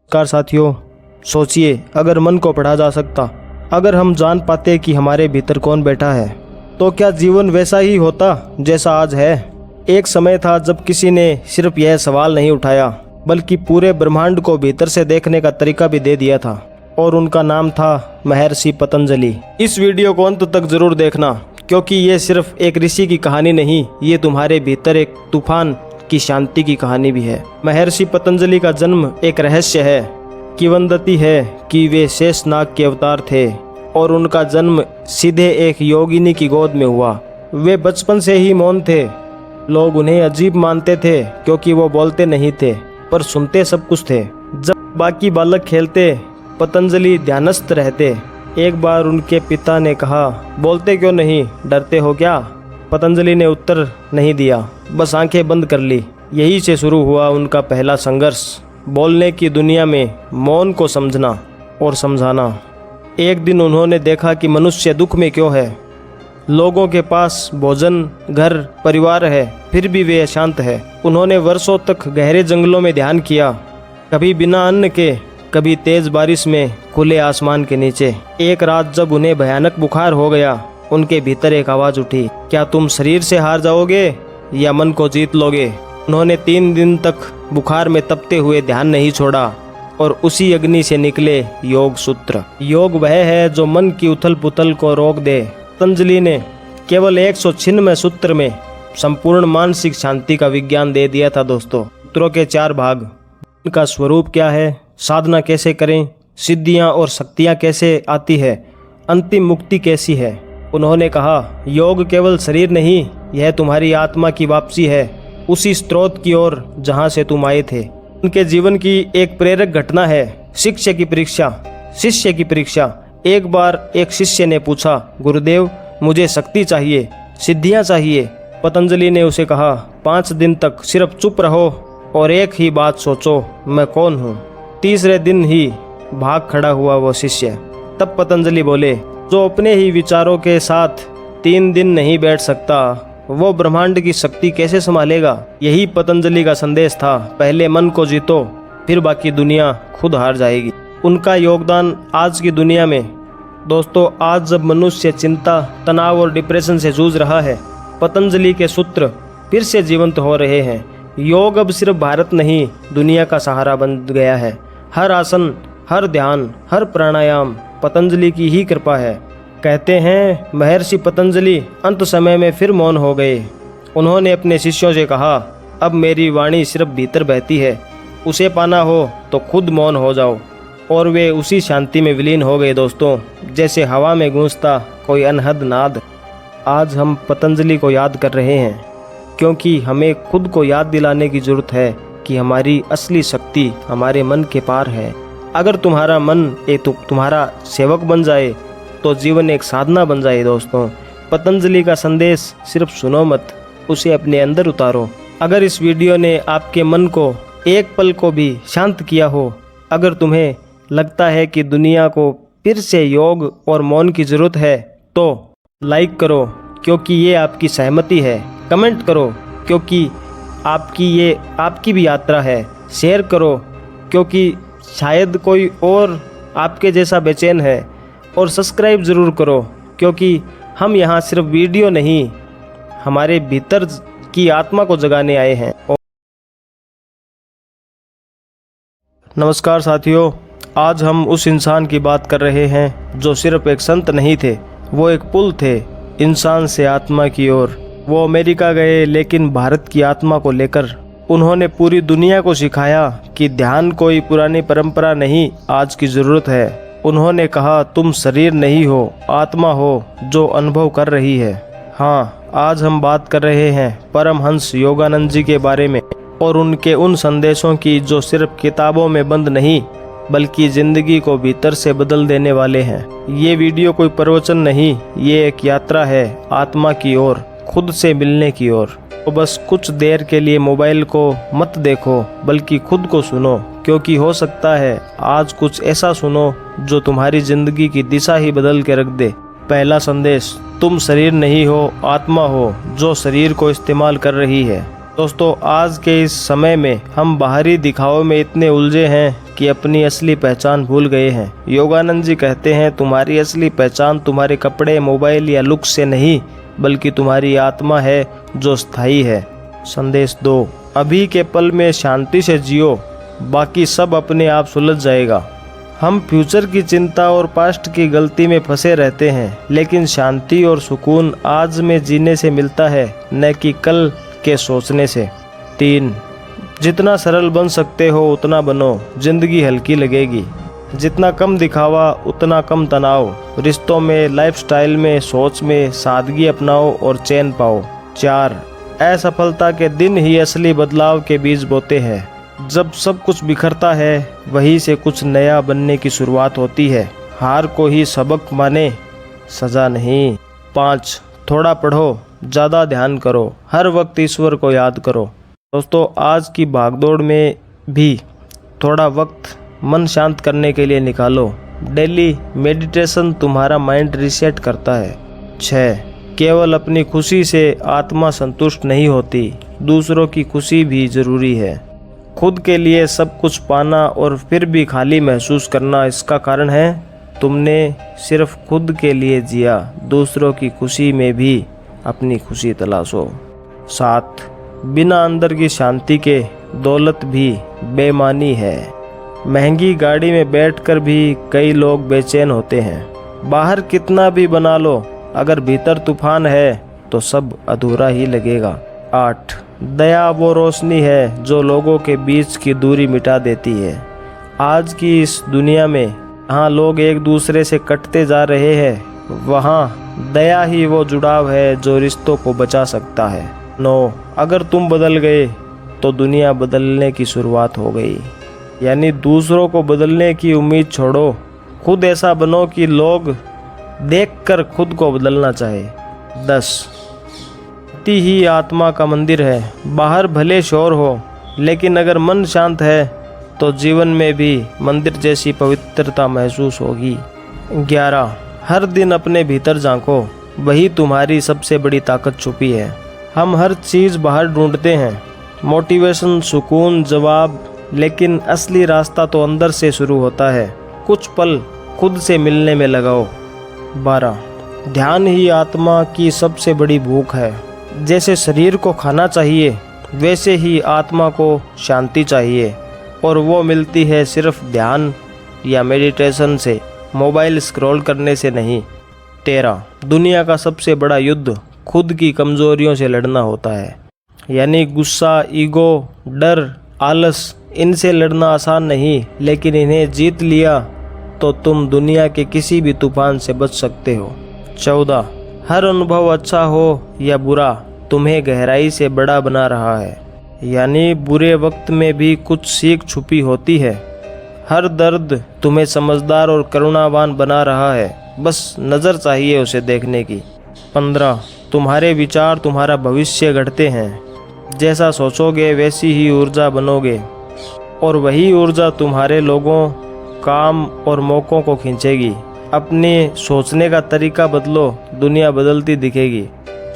नमस्कार साथियों, सोचिए अगर मन को पढ़ा जा सकता, अगर हम जान पाते कि हमारे भीतर कौन बैठा है, तो क्या जीवन वैसा ही होता जैसा आज है। एक समय था जब किसी ने सिर्फ यह सवाल नहीं उठाया बल्कि पूरे ब्रह्मांड को भीतर से देखने का तरीका भी दे दिया था, और उनका नाम था महर्षि पतंजलि। इस वीडियो को अंत तक जरूर देखना, क्योंकि ये सिर्फ एक ऋषि की कहानी नहीं, ये तुम्हारे भीतर एक तूफान की शांति की कहानी भी है। महर्षि पतंजलि का जन्म एक रहस्य है। किंवदंती है कि वे शेषनाग के अवतार थे और उनका जन्म सीधे एक योगिनी की गोद में हुआ। वे बचपन से ही मौन थे। लोग उन्हें अजीब मानते थे क्योंकि वो बोलते नहीं थे पर सुनते सब कुछ थे। जब बाकी बालक खेलते, पतंजलि ध्यानस्थ रहते। एक बार उनके पिता ने कहा, बोलते क्यों नहीं, डरते हो क्या? पतंजलि ने उत्तर नहीं दिया, बस आंखें बंद कर ली। यही से शुरू हुआ उनका पहला संघर्ष, बोलने की दुनिया में मौन को समझना और समझाना। एक दिन उन्होंने देखा कि मनुष्य दुख में क्यों है। लोगों के पास भोजन, घर, परिवार है, फिर भी वे अशांत है। उन्होंने वर्षों तक गहरे जंगलों में ध्यान किया, कभी बिना अन्न के, कभी तेज बारिश में, खुले आसमान के नीचे। एक रात जब उन्हें भयानक बुखार हो गया, उनके भीतर एक आवाज़ उठी, क्या तुम शरीर से हार जाओगे या मन को जीत लोगे? उन्होंने 3 दिन तक बुखार में तपते हुए ध्यान नहीं छोड़ा और उसी अग्नि से निकले योग सूत्र। योग वह है जो मन की उथल पुथल को रोक दे। पतंजलि ने केवल 196 सूत्र में संपूर्ण मानसिक शांति का विज्ञान दे दिया था। दोस्तों, सूत्रों के 4 भाग, उनका स्वरूप क्या है, साधना कैसे करें, सिद्धियां और शक्तियां कैसे आती है, अंतिम मुक्ति कैसी है। उन्होंने कहा, योग केवल शरीर नहीं, यह तुम्हारी आत्मा की वापसी है, उसी स्रोत की ओर जहां से तुम आए थे। उनके जीवन की एक प्रेरक घटना है शिष्य की परीक्षा। एक बार एक शिष्य ने पूछा, गुरुदेव मुझे शक्ति चाहिए, सिद्धियां चाहिए। पतंजलि ने उसे कहा, 5 दिन तक सिर्फ चुप रहो और एक ही बात सोचो, मैं कौन हूँ। तीसरे दिन ही भाग खड़ा हुआ वो शिष्य। तब पतंजलि बोले, जो अपने ही विचारों के साथ 3 दिन नहीं बैठ सकता, वो ब्रह्मांड की शक्ति कैसे संभालेगा। यही पतंजलि का संदेश था, पहले मन को जीतो, फिर बाकी दुनिया खुद हार जाएगी। उनका योगदान आज की दुनिया में। दोस्तों, आज जब मनुष्य चिंता, तनाव और डिप्रेशन से जूझ रहा है, पतंजलि के सूत्र फिर से जीवंत हो रहे हैं। योग अब सिर्फ भारत नहीं, दुनिया का सहारा बन गया है। हर आसन, हर ध्यान, हर प्राणायाम पतंजलि की ही कृपा है। कहते हैं महर्षि पतंजलि अंत समय में फिर मौन हो गए। उन्होंने अपने शिष्यों से कहा, अब मेरी वाणी सिर्फ भीतर बहती है, उसे पाना हो तो खुद मौन हो जाओ। और वे उसी शांति में विलीन हो गए। दोस्तों, जैसे हवा में गूंजता कोई अनहद नाद। आज हम पतंजलि को याद कर रहे हैं क्योंकि हमें खुद को याद दिलाने की जरूरत है कि हमारी असली शक्ति हमारे मन के पार है। अगर तुम्हारा मन तुम्हारा सेवक बन जाए तो जीवन एक साधना बन जाए। दोस्तों, पतंजलि का संदेश सिर्फ सुनो मत, उसे अपने अंदर उतारो। अगर इस वीडियो ने आपके मन को एक पल को भी शांत किया हो, अगर तुम्हें लगता है कि दुनिया को फिर से योग और मौन की ज़रूरत है, तो लाइक करो क्योंकि ये आपकी सहमति है, कमेंट करो क्योंकि आपकी भी यात्रा है, शेयर करो क्योंकि शायद कोई और आपके जैसा बेचैन है, और सब्सक्राइब ज़रूर करो क्योंकि हम यहाँ सिर्फ वीडियो नहीं, हमारे भीतर की आत्मा को जगाने आए हैं। नमस्कार साथियों, आज हम उस इंसान की बात कर रहे हैं जो सिर्फ एक संत नहीं थे, वो एक पुल थे इंसान से आत्मा की ओर। वो अमेरिका गए लेकिन भारत की आत्मा को लेकर। उन्होंने पूरी दुनिया को सिखाया कि ध्यान कोई पुरानी परंपरा नहीं, आज की ज़रूरत है। उन्होंने कहा, तुम शरीर नहीं हो, आत्मा हो जो अनुभव कर रही है। हाँ, आज हम बात कर रहे हैं परमहंस योगानंद जी के बारे में और उनके उन संदेशों की जो सिर्फ किताबों में बंद नहीं बल्कि ज़िंदगी को भीतर से बदल देने वाले हैं। ये वीडियो कोई प्रवचन नहीं, ये एक यात्रा है आत्मा की ओर, खुद से मिलने की ओर। तो बस कुछ देर के लिए मोबाइल को मत देखो बल्कि खुद को सुनो, क्योंकि हो सकता है आज कुछ ऐसा सुनो जो तुम्हारी जिंदगी की दिशा ही बदल के रख दे। पहला संदेश, तुम शरीर नहीं हो, आत्मा हो जो शरीर को इस्तेमाल कर रही है। दोस्तों, आज के इस समय में हम बाहरी दिखावे में इतने उलझे हैं कि अपनी असली पहचान भूल गए हैं। योगानंद जी कहते हैं, तुम्हारी असली पहचान तुम्हारे कपड़े, मोबाइल या लुक से नहीं, बल्कि तुम्हारी आत्मा है जो स्थायी है। संदेश 2, अभी के पल में शांति से जियो, बाकी सब अपने आप सुलझ जाएगा। हम फ्यूचर की चिंता और पास्ट की गलती में फंसे रहते हैं, लेकिन शांति और सुकून आज में जीने से मिलता है, न कि कल के सोचने से। 3, जितना सरल बन सकते हो उतना बनो, जिंदगी हल्की लगेगी। जितना कम दिखावा उतना कम तनाव। रिश्तों में, लाइफस्टाइल में, सोच में सादगी अपनाओ और चैन पाओ। 4, असफलता के दिन ही असली बदलाव के बीज बोते हैं। जब सब कुछ बिखरता है, वहीं से कुछ नया बनने की शुरुआत होती है। हार को ही सबक माने, सजा नहीं। 5, थोड़ा पढ़ो, ज़्यादा ध्यान करो, हर वक्त ईश्वर को याद करो। दोस्तों, आज की भागदौड़ में भी थोड़ा वक्त मन शांत करने के लिए निकालो। डेली मेडिटेशन तुम्हारा माइंड रीसेट करता है। 6, केवल अपनी खुशी से आत्मा संतुष्ट नहीं होती, दूसरों की खुशी भी ज़रूरी है। खुद के लिए सब कुछ पाना और फिर भी खाली महसूस करना, इसका कारण है तुमने सिर्फ खुद के लिए जिया। दूसरों की खुशी में भी अपनी खुशी तलाशो। 7, बिना अंदर की शांति के दौलत भी बेमानी है। महंगी गाड़ी में बैठकर भी कई लोग बेचैन होते हैं। बाहर कितना भी बना लो, अगर भीतर तूफान है तो सब अधूरा ही लगेगा। 8, दया वो रोशनी है जो लोगों के बीच की दूरी मिटा देती है। आज की इस दुनिया में जहाँ लोग एक दूसरे से कटते जा रहे हैं, वहाँ दया ही वो जुड़ाव है जो रिश्तों को बचा सकता है। 9, अगर तुम बदल गए तो दुनिया बदलने की शुरुआत हो गई। यानी दूसरों को बदलने की उम्मीद छोड़ो, खुद ऐसा बनो कि लोग देखकर खुद को बदलना चाहे। 10, ही आत्मा का मंदिर है। बाहर भले शोर हो, लेकिन अगर मन शांत है तो जीवन में भी मंदिर जैसी पवित्रता महसूस होगी। 11, हर दिन अपने भीतर झांको, वही तुम्हारी सबसे बड़ी ताकत छुपी है। हम हर चीज़ बाहर ढूंढते हैं, मोटिवेशन, सुकून, जवाब, लेकिन असली रास्ता तो अंदर से शुरू होता है। कुछ पल खुद से मिलने में लगाओ। 12, ध्यान ही आत्मा की सबसे बड़ी भूख है। जैसे शरीर को खाना चाहिए, वैसे ही आत्मा को शांति चाहिए, और वो मिलती है सिर्फ ध्यान या मेडिटेशन से, मोबाइल स्क्रॉल करने से नहीं। 13, दुनिया का सबसे बड़ा युद्ध खुद की कमजोरियों से लड़ना होता है। यानी गुस्सा, ईगो, डर, आलस, इनसे लड़ना आसान नहीं, लेकिन इन्हें जीत लिया तो तुम दुनिया के किसी भी तूफान से बच सकते हो। 14, हर अनुभव अच्छा हो या बुरा तुम्हें गहराई से बड़ा बना रहा है। यानी बुरे वक्त में भी कुछ सीख छुपी होती है। हर दर्द तुम्हें समझदार और करुणावान बना रहा है, बस नज़र चाहिए उसे देखने की। 15, तुम्हारे विचार तुम्हारा भविष्य गढ़ते हैं। जैसा सोचोगे वैसी ही ऊर्जा बनोगे, और वही ऊर्जा तुम्हारे लोगों, काम और मौक़ों को खींचेगी। अपने सोचने का तरीका बदलो, दुनिया बदलती दिखेगी।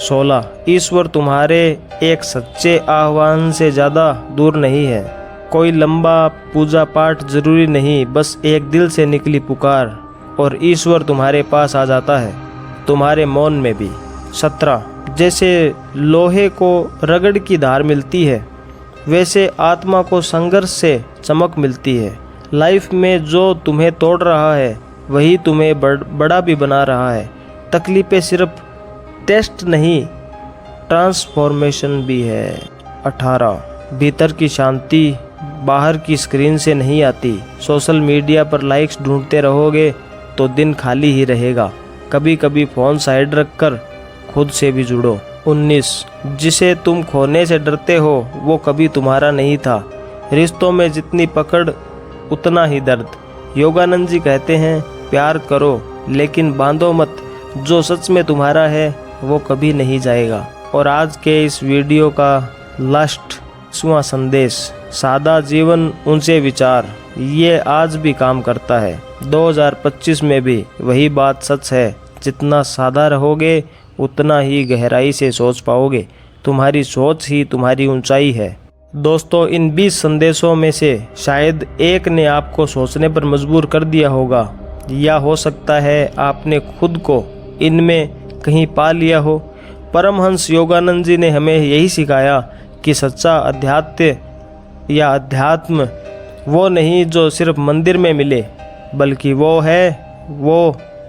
16, ईश्वर तुम्हारे एक सच्चे आह्वान से ज़्यादा दूर नहीं है। कोई लंबा पूजा पाठ जरूरी नहीं, बस एक दिल से निकली पुकार और ईश्वर तुम्हारे पास आ जाता है, तुम्हारे मौन में भी। 17, जैसे लोहे को रगड़ की धार मिलती है, वैसे आत्मा को संघर्ष से चमक मिलती है। लाइफ में जो तुम्हें तोड़ रहा है वही तुम्हें बड़ा भी बना रहा है। तकलीफें सिर्फ टेस्ट नहीं, ट्रांसफॉर्मेशन भी है। 18, भीतर की शांति बाहर की स्क्रीन से नहीं आती। सोशल मीडिया पर लाइक्स ढूंढते रहोगे तो दिन खाली ही रहेगा। कभी कभी फ़ोन साइड रखकर खुद से भी जुड़ो। 19, जिसे तुम खोने से डरते हो वो कभी तुम्हारा नहीं था। रिश्तों में जितनी पकड़ उतना ही दर्द। योगानंद जी कहते हैं, प्यार करो लेकिन बांधो मत, जो सच में तुम्हारा है वो कभी नहीं जाएगा। और आज के इस वीडियो का लास्ट संदेश, सादा जीवन ऊंचे विचार, ये आज भी काम करता है। 2025 में भी वही बात सच है, जितना सादा रहोगे उतना ही गहराई से सोच पाओगे। तुम्हारी सोच ही तुम्हारी ऊंचाई है। दोस्तों, इन 20 संदेशों में से शायद एक ने आपको सोचने पर मजबूर कर दिया होगा, या हो सकता है आपने खुद को इनमें कहीं पा लिया हो। परमहंस योगानंद जी ने हमें यही सिखाया कि सच्चा अध्यात्म वो नहीं जो सिर्फ मंदिर में मिले, बल्कि वो है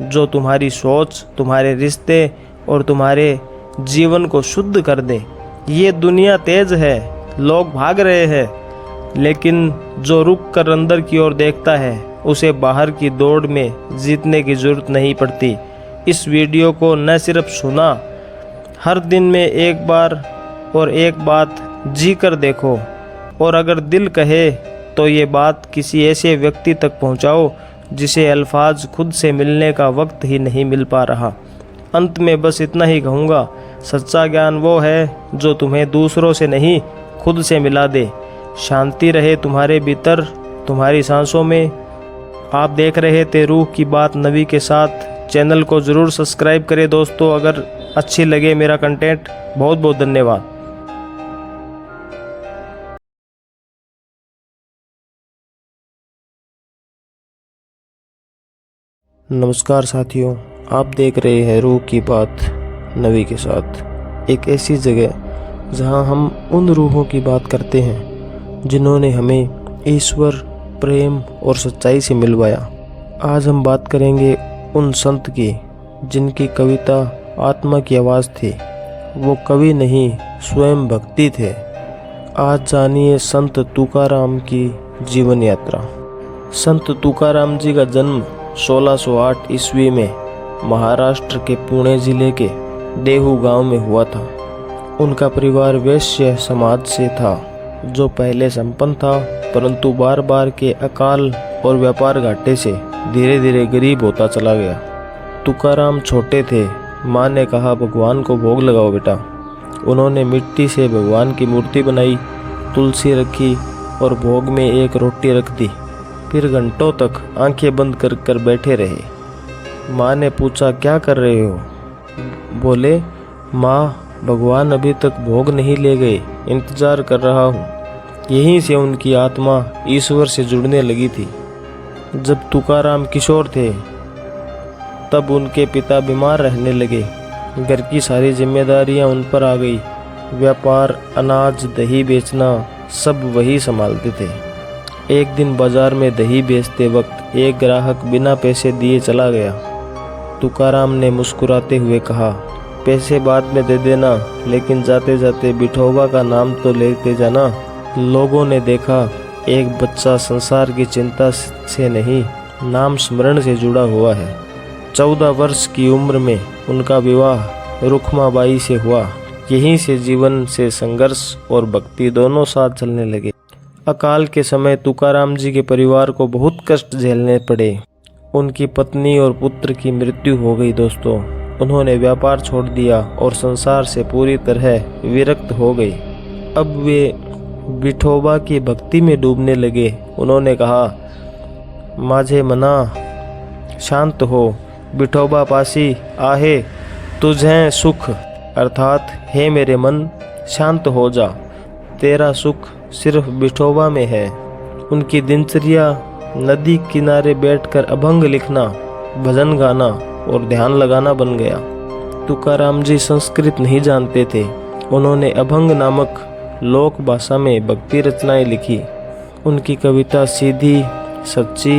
जो तुम्हारी सोच, तुम्हारे रिश्ते और तुम्हारे जीवन को शुद्ध कर दे। ये दुनिया तेज है, लोग भाग रहे हैं, लेकिन जो रुक कर अंदर की ओर देखता है उसे बाहर की दौड़ में जीतने की जरूरत नहीं पड़ती। इस वीडियो को न सिर्फ सुना, हर दिन में एक बार और एक बात जी कर देखो, और अगर दिल कहे तो ये बात किसी ऐसे व्यक्ति तक पहुंचाओ जिसे अल्फाज खुद से मिलने का वक्त ही नहीं मिल पा रहा। अंत में बस इतना ही कहूँगा, सच्चा ज्ञान वो है जो तुम्हें दूसरों से नहीं खुद से मिला दे। शांति रहे तुम्हारे भीतर, तुम्हारी सांसों में। आप देख रहे थे रूह की बात नबी के साथ। चैनल को ज़रूर सब्सक्राइब करें दोस्तों, अगर अच्छी लगे मेरा कंटेंट। बहुत बहुत धन्यवाद। नमस्कार साथियों, आप देख रहे हैं रूह की बात नबी के साथ। एक ऐसी जगह जहां हम उन रूहों की बात करते हैं जिन्होंने हमें ईश्वर, प्रेम और सच्चाई से मिलवाया। आज हम बात करेंगे उन संत की जिनकी कविता आत्मा की आवाज़ थी। वो कवि नहीं, स्वयं भक्ति थे। आज जानिए संत तुकाराम की जीवन यात्रा। संत तुकाराम जी का जन्म 1608 ईस्वी में महाराष्ट्र के पुणे जिले के देहू गांव में हुआ था। उनका परिवार वैश्य समाज से था, जो पहले संपन्न था, परंतु बार बार के अकाल और व्यापार घाटे से धीरे धीरे गरीब होता चला गया। तुकाराम छोटे थे। माँ ने कहा, भगवान को भोग लगाओ बेटा। उन्होंने मिट्टी से भगवान की मूर्ति बनाई, तुलसी रखी और भोग में एक रोटी रख दी। फिर घंटों तक आंखें बंद कर कर बैठे रहे। माँ ने पूछा, क्या कर रहे हो? बोले, माँ, भगवान अभी तक भोग नहीं ले गए, इंतजार कर रहा हूँ। यहीं से उनकी आत्मा ईश्वर से जुड़ने लगी थी। जब तुकाराम किशोर थे तब उनके पिता बीमार रहने लगे। घर की सारी जिम्मेदारियां उन पर आ गई। व्यापार, अनाज, दही बेचना सब वही संभालते थे। एक दिन बाजार में दही बेचते वक्त एक ग्राहक बिना पैसे दिए चला गया। तुकाराम ने मुस्कुराते हुए कहा, पैसे बाद में दे देना, लेकिन जाते जाते विठोबा का नाम तो लेते जाना। लोगों ने देखा एक बच्चा संसार की चिंता से नहीं, नाम स्मरण से जुड़ा हुआ है। 14 वर्ष की उम्र में उनका विवाह रुखमाबाई से हुआ। यहीं से जीवन से संघर्ष और भक्ति दोनों साथ चलने लगे। अकाल के समय तुकाराम जी के परिवार को बहुत कष्ट झेलने पड़े। उनकी पत्नी और पुत्र की मृत्यु हो गई दोस्तों। उन्होंने व्यापार छोड़ दिया और संसार से पूरी तरह विरक्त हो गए। अब वे विठोबा की भक्ति में डूबने लगे। उन्होंने कहा, माझे मना शांत हो, विठोबा पासी आहे तुझे सुख, अर्थात हे मेरे मन शांत हो जा, तेरा सुख सिर्फ विठोबा में है। उनकी दिनचर्या नदी किनारे बैठकर अभंग लिखना, भजन गाना और ध्यान लगाना बन गया। तुकाराम जी संस्कृत नहीं जानते थे। उन्होंने अभंग नामक लोक भाषा में भक्ति रचनाएं लिखी। उनकी कविता सीधी, सच्ची,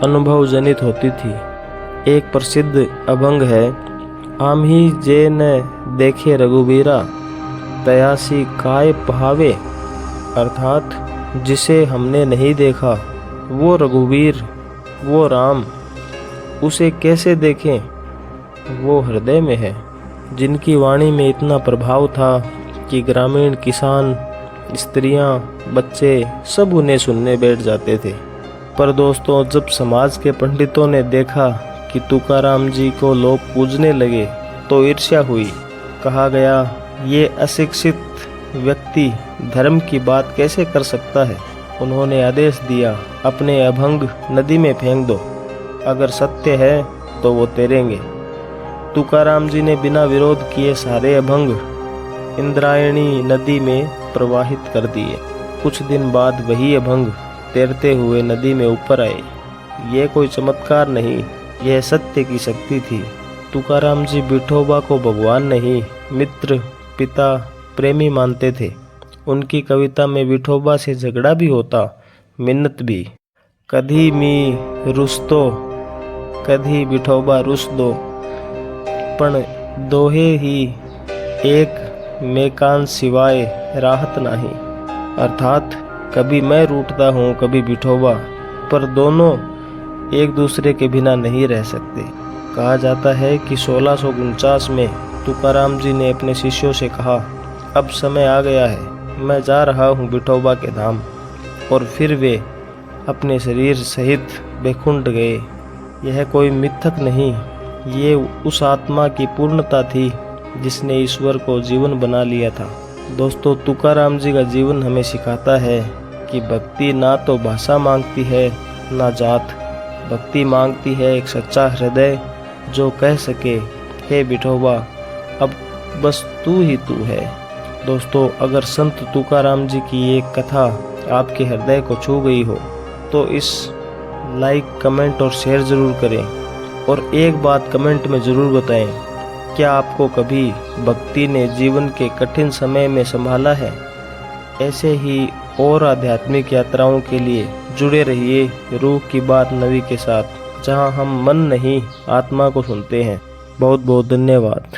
अनुभव जनित होती थी। एक प्रसिद्ध अभंग है, आम ही जे न देखे रघुबीरा, तयासी काय पहावे, अर्थात जिसे हमने नहीं देखा वो रघुवीर, वो राम, उसे कैसे देखें, वो हृदय में है। जिनकी वाणी में इतना प्रभाव था कि ग्रामीण किसान, स्त्रियां, बच्चे सब उन्हें सुनने बैठ जाते थे। पर दोस्तों, जब समाज के पंडितों ने देखा कि तुकाराम जी को लोग पूजने लगे तो ईर्ष्या हुई। कहा गया, ये अशिक्षित व्यक्ति धर्म की बात कैसे कर सकता है। उन्होंने आदेश दिया, अपने अभंग नदी में फेंक दो, अगर सत्य है तो वो तैरेंगे। तुकाराम जी ने बिना विरोध किए सारे अभंग इंद्रायणी नदी में प्रवाहित कर दिए। कुछ दिन बाद वही अभंग तैरते हुए नदी में ऊपर आए। ये कोई चमत्कार नहीं, यह सत्य की शक्ति थी। तुकाराम जी विठोबा को भगवान नहीं, मित्र, पिता, प्रेमी मानते थे। उनकी कविता में विठोबा से झगड़ा भी होता, मिन्नत भी। कधी मी रुसतो, कधी विठोबा रुस दो, पण दोहे ही एक मेकान सिवाय राहत नहीं। अर्थात कभी मैं रूठता हूँ, कभी विठोबा, पर दोनों एक दूसरे के बिना नहीं रह सकते। कहा जाता है कि 1649 में तुकाराम जी ने अपने शिष्यों से कहा, अब समय आ गया है, मैं जा रहा हूँ विठोबा के धाम। और फिर वे अपने शरीर सहित बैकुंठ गए। यह कोई मिथक नहीं, ये उस आत्मा की पूर्णता थी जिसने ईश्वर को जीवन बना लिया था। दोस्तों, तुकाराम जी का जीवन हमें सिखाता है कि भक्ति ना तो भाषा मांगती है, ना जात। भक्ति मांगती है एक सच्चा हृदय जो कह सके, हे विठोबा, अब बस तू ही तू है। दोस्तों, अगर संत तुकाराम जी की एक कथा आपके हृदय को छू गई हो तो इस लाइक, कमेंट और शेयर ज़रूर करें। और एक बात कमेंट में ज़रूर बताएं, क्या आपको कभी भक्ति ने जीवन के कठिन समय में संभाला है? ऐसे ही और आध्यात्मिक यात्राओं के लिए जुड़े रहिए रूह की बात नवी के साथ, जहां हम मन नहीं आत्मा को सुनते हैं। बहुत बहुत धन्यवाद।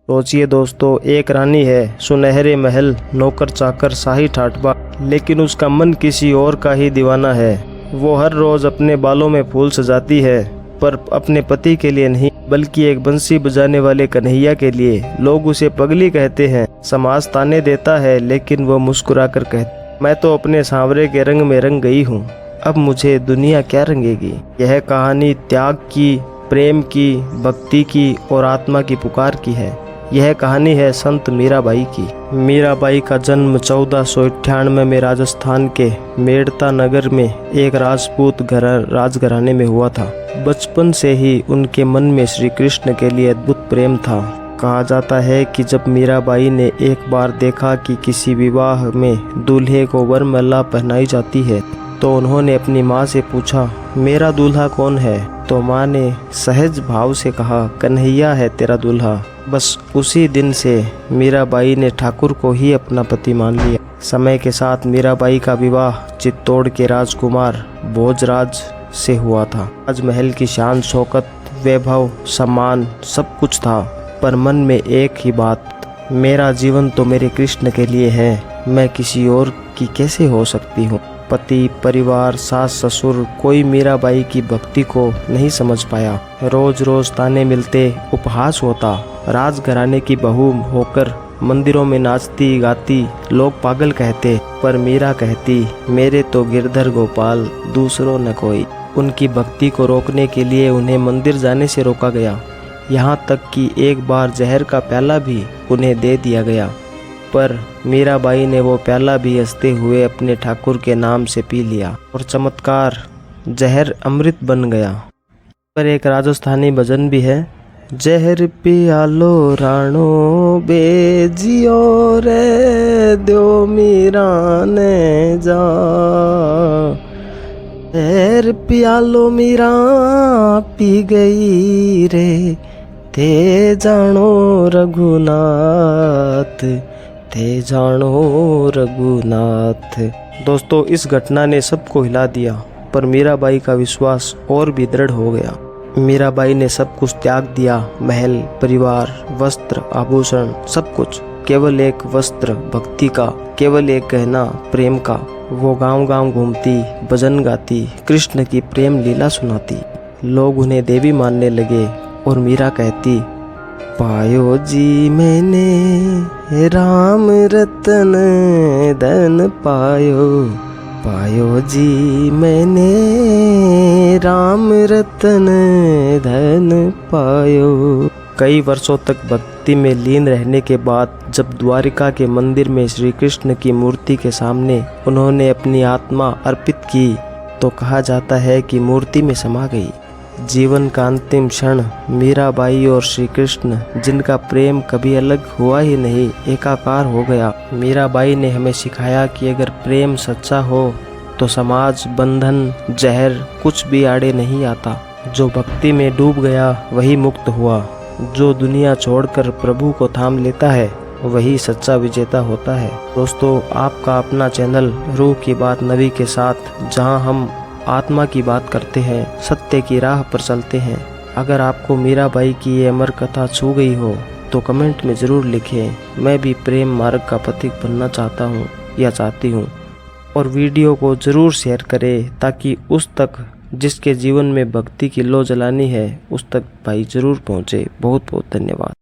सोचिए दोस्तों, एक रानी है, सुनहरे महल, नौकर चाकर, शाही ठाटबा, लेकिन उसका मन किसी और का ही दीवाना है। वो हर रोज अपने बालों में फूल सजाती है, पर अपने पति के लिए नहीं, बल्कि एक बंसी बजाने वाले कन्हैया के लिए। लोग उसे पगली कहते हैं, समाज ताने देता है, लेकिन वो मुस्कुराकर कहती, मैं तो अपने सांवरे के रंग में रंग गई हूँ, अब मुझे दुनिया क्या रंगेगी। यह कहानी त्याग की, प्रेम की, भक्ति की और आत्मा की पुकार की है। यह कहानी है संत मीराबाई की। मीराबाई का जन्म 1498 में राजस्थान के मेड़ता नगर में एक राजपूत राजघराने में हुआ था। बचपन से ही उनके मन में श्री कृष्ण के लिए अद्भुत प्रेम था। कहा जाता है कि जब मीराबाई ने एक बार देखा कि किसी विवाह में दूल्हे को वरमाला पहनाई जाती है, तो उन्होंने अपनी माँ से पूछा, मेरा दूल्हा कौन है? तो माँ ने सहज भाव से कहा, कन्हैया है तेरा दूल्हा। बस उसी दिन से मीराबाई ने ठाकुर को ही अपना पति मान लिया। समय के साथ मीराबाई का विवाह चित्तौड़ के राजकुमार भोजराज से हुआ था। राजमहल की शान शौकत, वैभव, सम्मान सब कुछ था, पर मन में एक ही बात, मेरा जीवन तो मेरे कृष्ण के लिए है, मैं किसी और की कैसे हो सकती हूँ। पति, परिवार, सास, ससुर, कोई मीराबाई की भक्ति को नहीं समझ पाया। रोज रोज ताने मिलते, उपहास होता। राजघराने की बहू होकर मंदिरों में नाचती गाती, लोग पागल कहते, पर मीरा कहती, मेरे तो गिरधर गोपाल, दूसरों न कोई। उनकी भक्ति को रोकने के लिए उन्हें मंदिर जाने से रोका गया, यहाँ तक कि एक बार जहर का प्याला भी उन्हें दे दिया गया, पर मीराबाई ने वो प्याला भी हंसते हुए अपने ठाकुर के नाम से पी लिया और चमत्कार, जहर अमृत बन गया। पर एक राजस्थानी भजन भी है, जहर पियालो राणो बेजियो रे दो मीरा ने जा, जहर पियालो मीरा पी गई रे, थे जानो रघुनाथ, थे जानो रघुनाथ। दोस्तों, इस घटना ने सबको हिला दिया, पर मीराबाई का विश्वास और भी दृढ़ हो गया। मीराबाई ने सब कुछ त्याग दिया, महल, परिवार, वस्त्र, आभूषण, सब कुछ, केवल एक वस्त्र भक्ति का, केवल एक गहना प्रेम का। वो गांव गांव घूमती, भजन गाती, कृष्ण की प्रेम लीला सुनाती। लोग उन्हें देवी मानने लगे और मीरा कहती, पायो जी मैंने राम रतन धन पायो, पायो जी मैंने राम रतन धन पायो। कई वर्षों तक भक्ति में लीन रहने के बाद जब द्वारिका के मंदिर में श्री कृष्ण की मूर्ति के सामने उन्होंने अपनी आत्मा अर्पित की, तो कहा जाता है कि मूर्ति में समा गई। जीवन का अंतिम क्षण मीराबाई और श्री कृष्ण, जिनका प्रेम कभी अलग हुआ ही नहीं, एकाकार हो गया। मीराबाई ने हमें सिखाया कि अगर प्रेम सच्चा हो तो समाज, बंधन, जहर कुछ भी आड़े नहीं आता। जो भक्ति में डूब गया वही मुक्त हुआ। जो दुनिया छोड़कर प्रभु को थाम लेता है वही सच्चा विजेता होता है। दोस्तों, आपका अपना चैनल रूह की बात नबी के साथ, जहां हम आत्मा की बात करते हैं, सत्य की राह पर चलते हैं। अगर आपको मीराबाई की ये अमर कथा छू गई हो तो कमेंट में ज़रूर लिखें, मैं भी प्रेम मार्ग का पथिक बनना चाहता हूँ या चाहती हूँ। और वीडियो को ज़रूर शेयर करें ताकि उस तक जिसके जीवन में भक्ति की लौ जलानी है उस तक भाई ज़रूर पहुँचे। बहुत बहुत धन्यवाद।